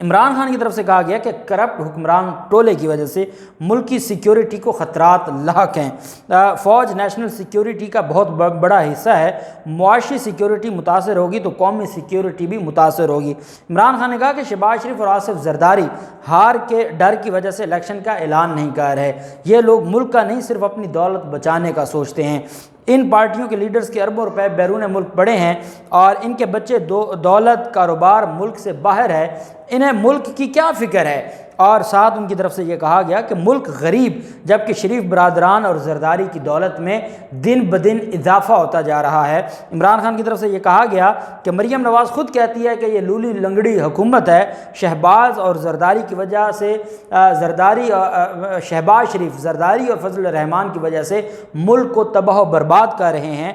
عمران خان کی طرف سے کہا گیا کہ کرپٹ حکمران ٹولے کی وجہ سے ملک کی سیکیورٹی کو خطرات لاحق ہیں۔ فوج نیشنل سیکیورٹی کا بہت بڑا حصہ ہے، معاشی سیکیورٹی متاثر ہوگی تو قومی سیکیورٹی بھی متاثر ہوگی۔ عمران خان نے کہا کہ شہباز شریف اور آصف زرداری ہار کے ڈر کی وجہ سے الیکشن کا اعلان نہیں کر رہے، یہ لوگ ملک کا نہیں صرف اپنی دولت بچانے کا سوچتے ہیں۔ ان پارٹیوں کے لیڈرز کے اربوں روپے بیرون ملک پڑے ہیں اور ان کے بچے دولت کاروبار ملک سے باہر ہے، انہیں ملک کی کیا فکر ہے؟ اور ساتھ ان کی طرف سے یہ کہا گیا کہ ملک غریب جبکہ شریف برادران اور زرداری کی دولت میں دن بدن اضافہ ہوتا جا رہا ہے۔ عمران خان کی طرف سے یہ کہا گیا کہ مریم نواز خود کہتی ہے کہ یہ لولی لنگڑی حکومت ہے، شہباز اور زرداری کی وجہ سے شہباز شریف زرداری اور فضل الرحمان کی وجہ سے ملک کو تباہ و برباد کر رہے ہیں۔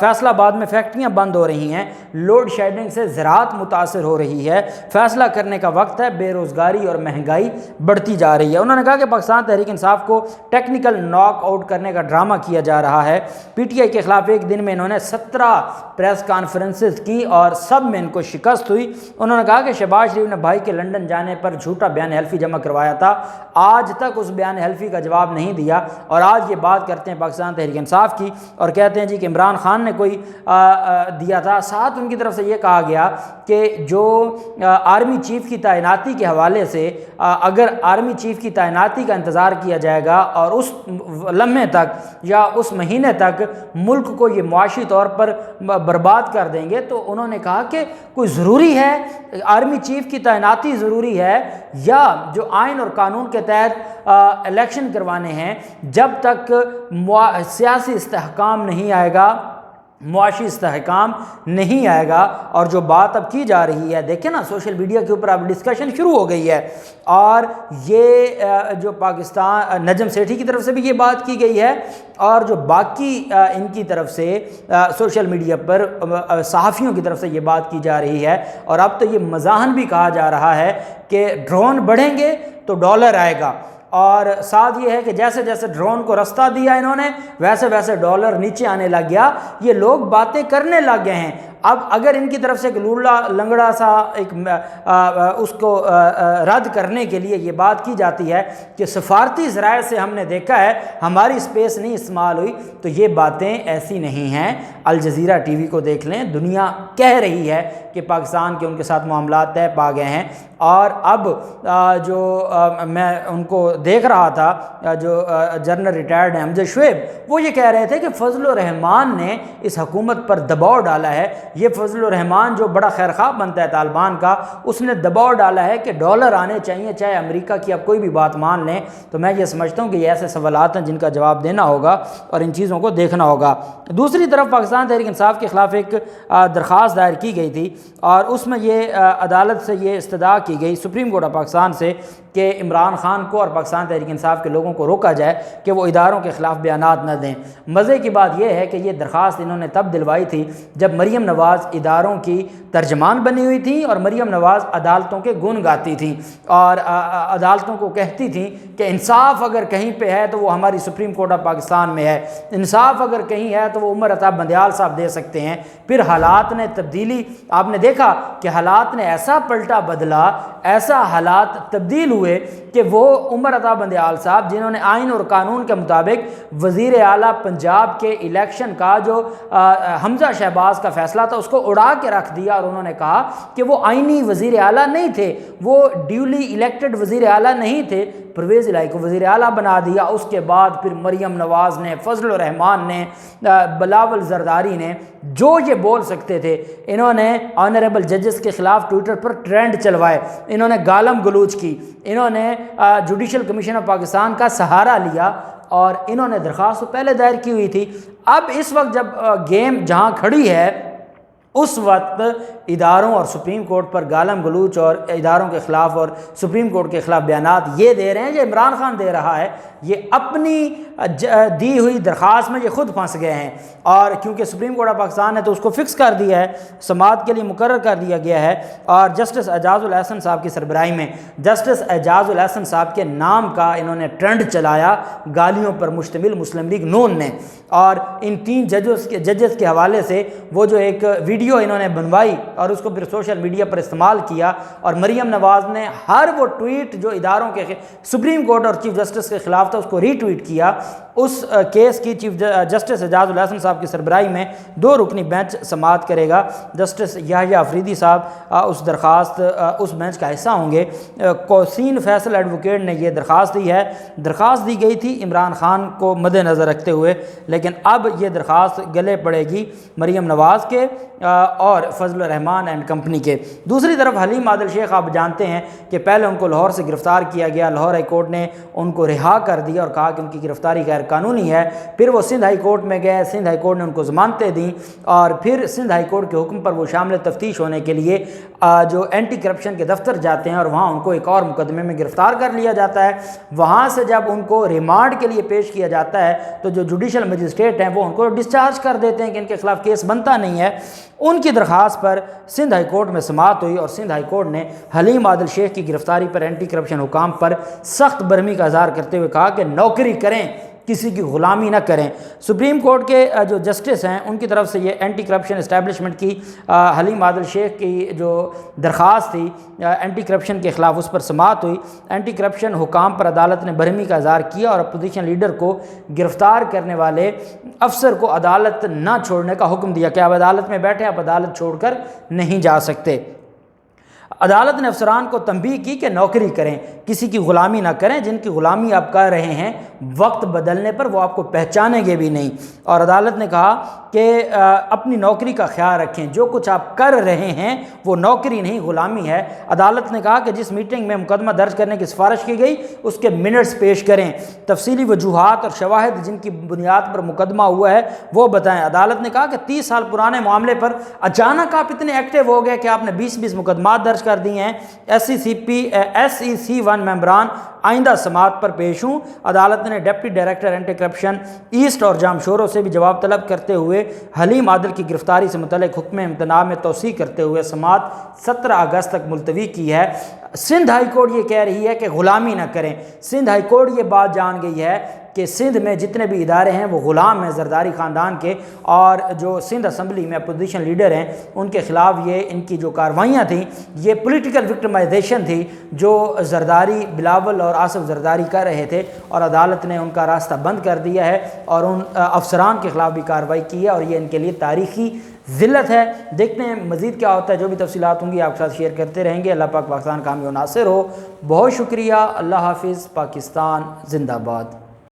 فیصلہ آباد میں فیکٹریاں بند ہو رہی ہیں، لوڈ شیڈنگ سے زراعت متاثر ہو رہی ہے، فیصلہ کرنے کا وقت ہے، بے روزگاری اور مہنگائی بڑھتی جا رہی ہے۔ انہوں نے کہا کہ پاکستان تحریک انصاف کو ٹیکنیکل ناک آؤٹ کرنے کا ڈرامہ کیا جا رہا ہے۔ پی ٹی آئی کے خلاف ایک دن میں انہوں نے 17 پریس کانفرنسز کی اور سب میں ان کو شکست ہوئی۔ انہوں نے کہا کہ شہباز شریف نے بھائی کے لندن جانے پر جھوٹا بیان حلفی جمع کروایا تھا، آج تک اس بیان حلفی کا جواب نہیں دیا، اور آج یہ بات کرتے ہیں پاکستان تحریک انصاف کی اور کہتے ہیں جی کہ عمران خان نے کوئی دیا تھا۔ ساتھ ان کی طرف سے یہ کہا گیا کہ جو آرمی چیف کی تعیناتی کے حوالے سے اگر آرمی چیف کی تعیناتی کا انتظار کیا جائے گا اور اس لمحے تک یا اس مہینے تک ملک کو یہ معاشی طور پر برباد کر دیں گے، تو انہوں نے کہا کہ کوئی ضروری ہے آرمی چیف کی تعیناتی ضروری ہے یا جو آئین اور قانون کے تحت الیکشن کروانے ہیں، جب تک سیاسی استحکام نہیں آئے گا، معاشی استحکام نہیں آئے گا۔ اور جو بات اب کی جا رہی ہے، دیکھیں نا سوشل میڈیا کے اوپر اب ڈسکشن شروع ہو گئی ہے، اور یہ جو پاکستان نجم سیٹھی کی طرف سے بھی یہ بات کی گئی ہے اور جو باقی ان کی طرف سے سوشل میڈیا پر صحافیوں کی طرف سے یہ بات کی جا رہی ہے، اور اب تو یہ مزاحن بھی کہا جا رہا ہے کہ ڈرون بڑھیں گے تو ڈالر آئے گا، اور ساتھ یہ ہے کہ جیسے جیسے ڈرون کو رستہ دیا انہوں نے ویسے ویسے ڈالر نیچے آنے لگ گیا۔ یہ لوگ باتیں کرنے لگ گئے ہیں۔ اب اگر ان کی طرف سے ایک لولا لنگڑا سا ایک اس کو رد کرنے کے لیے یہ بات کی جاتی ہے کہ سفارتی ذرائع سے ہم نے دیکھا ہے ہماری اسپیس نہیں استعمال ہوئی، تو یہ باتیں ایسی نہیں ہیں۔ الجزیرہ ٹی وی کو دیکھ لیں، دنیا کہہ رہی ہے کہ پاکستان کے ان کے ساتھ معاملات طے پا گئے ہیں، اور اب جو میں ان کو دیکھ رہا تھا جو جنرل ریٹائرڈ ہیں امجد شعیب، وہ یہ کہہ رہے تھے کہ فضل الرحمان نے اس حکومت پر دباؤ ڈالا ہے۔ یہ فضل الرحمان جو بڑا خیرخواہ بنتا ہے طالبان کا، اس نے دباؤ ڈالا ہے کہ ڈالر آنے چاہیے چاہے امریکہ کی اب کوئی بھی بات مان لیں۔ تو میں یہ سمجھتا ہوں کہ یہ ایسے سوالات ہیں جن کا جواب دینا ہوگا اور ان چیزوں کو دیکھنا ہوگا۔ دوسری طرف پاکستان تحریک انصاف کے خلاف ایک درخواست دائر کی گئی تھی، اور اس میں یہ عدالت سے یہ استدعا کی گئی سپریم کورٹ آف پاکستان سے کہ عمران خان کو اور پاکستان تحریک انصاف کے لوگوں کو روکا جائے کہ وہ اداروں کے خلاف بیانات نہ دیں۔ مزے کی بات یہ ہے کہ یہ درخواست انہوں نے تب دلوائی تھی جب مریم نواز اداروں کی ترجمان بنی ہوئی تھیں اور مریم نواز عدالتوں کے گن گاتی تھیں اور عدالتوں کو کہتی تھیں کہ انصاف اگر کہیں پہ ہے تو وہ ہماری سپریم کورٹ آف پاکستان میں ہے، انصاف اگر کہیں ہے تو وہ عمر عطا بندیال صاحب دے سکتے ہیں۔ پھر حالات نے تبدیلی، آپ نے دیکھا کہ حالات نے ایسا پلٹا بدلا، ایسا حالات تبدیل ہوئے کہ وہ عمر عطا بندیال صاحب جنہوں نے آئین اور قانون کے مطابق وزیر اعلیٰ پنجاب کے الیکشن کا جو حمزہ شہباز کا فیصلہ تھا اس کو اڑا کے رکھ دیا، اور انہوں نے کہا کہ وہ آئینی وزیر اعلیٰ نہیں تھے، وہ ڈیولی الیکٹڈ وزیر اعلیٰ نہیں تھے، پرویز الہی کو وزیر اعلیٰ بنا دیا۔ اس کے بعد پھر مریم نواز نے، فضل الرحمان نے، بلاول زرداری نے جو یہ بول سکتے تھے، انہوں نے آنریبل ججز کے خلاف ٹویٹر پر ٹرینڈ چلوائے، انہوں نے گالم گلوچ کی، انہوں نے جوڈیشل کمیشن آف پاکستان کا سہارا لیا، اور انہوں نے درخواست تو پہلے دائر کی ہوئی تھی۔ اب اس وقت جب گیم جہاں کھڑی ہے اس وقت اداروں اور سپریم کورٹ پر گالم گلوچ اور اداروں کے خلاف اور سپریم کورٹ کے خلاف بیانات یہ دے رہے ہیں، یہ عمران خان دے رہا ہے، یہ اپنی دی ہوئی درخواست میں یہ خود پھنس گئے ہیں، اور کیونکہ سپریم کورٹ آف پاکستان نے تو اس کو فکس کر دیا ہے، سماعت کے لیے مقرر کر دیا گیا ہے، اور جسٹس اعجاز الاحسن صاحب کی سربراہی میں جسٹس اعجاز الاحسن صاحب کے نام کا انہوں نے ٹرینڈ چلایا گالیوں پر مشتمل مسلم لیگ نون نے، اور ان 3 ججز کے حوالے سے وہ جو ایک ویڈیو ویڈیو انہوں نے بنوائی اور اس کو پھر سوشل میڈیا پر استعمال کیا، اور مریم نواز نے ہر وہ ٹویٹ جو اداروں کے سپریم کورٹ اور چیف جسٹس کے خلاف تھا اس کو ری ٹویٹ کیا۔ اس کیس کی چیف جسٹس اعجاز الحسن صاحب کی سربراہی میں 2 رکنی بینچ سماعت کرے گا۔ جسٹس یحییٰ آفریدی صاحب اس بینچ کا حصہ ہوں گے۔ کوسین فیصل ایڈوکیٹ نے یہ درخواست دی ہے۔ درخواست دی گئی تھی عمران خان کو مد نظر رکھتے ہوئے، لیکن اب یہ درخواست گلے پڑے گی مریم نواز کے اور فضل الرحمان اینڈ کمپنی کے۔ دوسری طرف حلیم عادل شیخ آپ جانتے ہیں کہ پہلے ان کو لاہور سے گرفتار کیا گیا، لاہور ہائی کورٹ نے ان کو رہا کر دیا اور کہا کہ ان کی گرفتاری غیر قانونی ہے۔ پھر وہ سندھ ہائی کورٹ میں گئے، سندھ ہائی کورٹ نے ان کو ضمانتیں دیں، اور پھر سندھ ہائی کورٹ کے حکم پر وہ شامل تفتیش ہونے کے لیے جو اینٹی کرپشن کے دفتر جاتے ہیں، اور وہاں ان کو ایک اور مقدمے میں گرفتار کر لیا جاتا ہے۔ وہاں سے جب ان کو ریمانڈ کے لیے پیش کیا جاتا ہے تو جو جوڈیشل مجسٹریٹ ہیں وہ ان کو ڈسچارج کر دیتے ہیں کہ ان کے خلاف کیس بنتا نہیں ہے۔ ان کی درخواست پر سندھ ہائی کورٹ میں سماعت ہوئی، اور سندھ ہائی کورٹ نے حلیم عادل شیخ کی گرفتاری پر اینٹی کرپشن حکام پر سخت برہمی کا اظہار کرتے ہوئے کہا کہ نوکری کریں، کسی کی غلامی نہ کریں۔ سپریم کورٹ کے جو جسٹس ہیں ان کی طرف سے یہ اینٹی کرپشن اسٹیبلشمنٹ کی حلیم عادل شیخ کی جو درخواست تھی اینٹی کرپشن کے خلاف، اس پر سماعت ہوئی۔ اینٹی کرپشن حکام پر عدالت نے برہمی کا اظہار کیا اور اپوزیشن لیڈر کو گرفتار کرنے والے افسر کو عدالت نہ چھوڑنے کا حکم دیا کہ آپ عدالت میں بیٹھے، آپ عدالت چھوڑ کر نہیں جا سکتے۔ عدالت نے افسران کو تنبیہ کی کہ نوکری کریں، کسی کی غلامی نہ کریں، جن کی غلامی آپ کر رہے ہیں وقت بدلنے پر وہ آپ کو پہچانیں گے بھی نہیں۔ اور عدالت نے کہا کہ اپنی نوکری کا خیال رکھیں، جو کچھ آپ کر رہے ہیں وہ نوکری نہیں غلامی ہے۔ عدالت نے کہا کہ جس میٹنگ میں مقدمہ درج کرنے کی سفارش کی گئی اس کے منٹس پیش کریں، تفصیلی وجوہات اور شواہد جن کی بنیاد پر مقدمہ ہوا ہے وہ بتائیں۔ عدالت نے کہا کہ 30 سال پرانے معاملے پر اچانک آپ اتنے ایکٹیو ہو گئے کہ آپ نے 20 مقدمات درج کر دی ہیں۔ SEC1 ممبران آئندہ سماعت پر پیش ہوں۔ عدالت نے deputy director anti corruption east اور جامشورو سے بھی جواب طلب کرتے ہوئے حلیم عادل کی گرفتاری سے متعلق حکم امتناع میں توسیع کرتے ہوئے سماعت 17 اگست تک ملتوی کی ہے۔ سندھ ہائی کورٹ یہ کہہ رہی ہے کہ غلامی نہ کریں۔ سندھ ہائی کورٹ یہ بات جان گئی ہے کہ سندھ میں جتنے بھی ادارے ہیں وہ غلام ہیں زرداری خاندان کے، اور جو سندھ اسمبلی میں اپوزیشن لیڈر ہیں ان کے خلاف یہ ان کی جو کاروائیاں تھیں یہ پولیٹیکل وکٹمائزیشن تھی جو زرداری، بلاول اور آصف زرداری کر رہے تھے، اور عدالت نے ان کا راستہ بند کر دیا ہے اور ان افسران کے خلاف بھی کارروائی کی ہے، اور یہ ان کے لیے تاریخی ذلت ہے۔ دیکھتے ہیں مزید کیا ہوتا ہے، جو بھی تفصیلات ہوں گی آپ کے ساتھ شیئر کرتے رہیں گے۔ اللہ پاک پاکستان کا حامی و ناصر ہو۔ بہت شکریہ، اللہ حافظ، پاکستان زندہ باد۔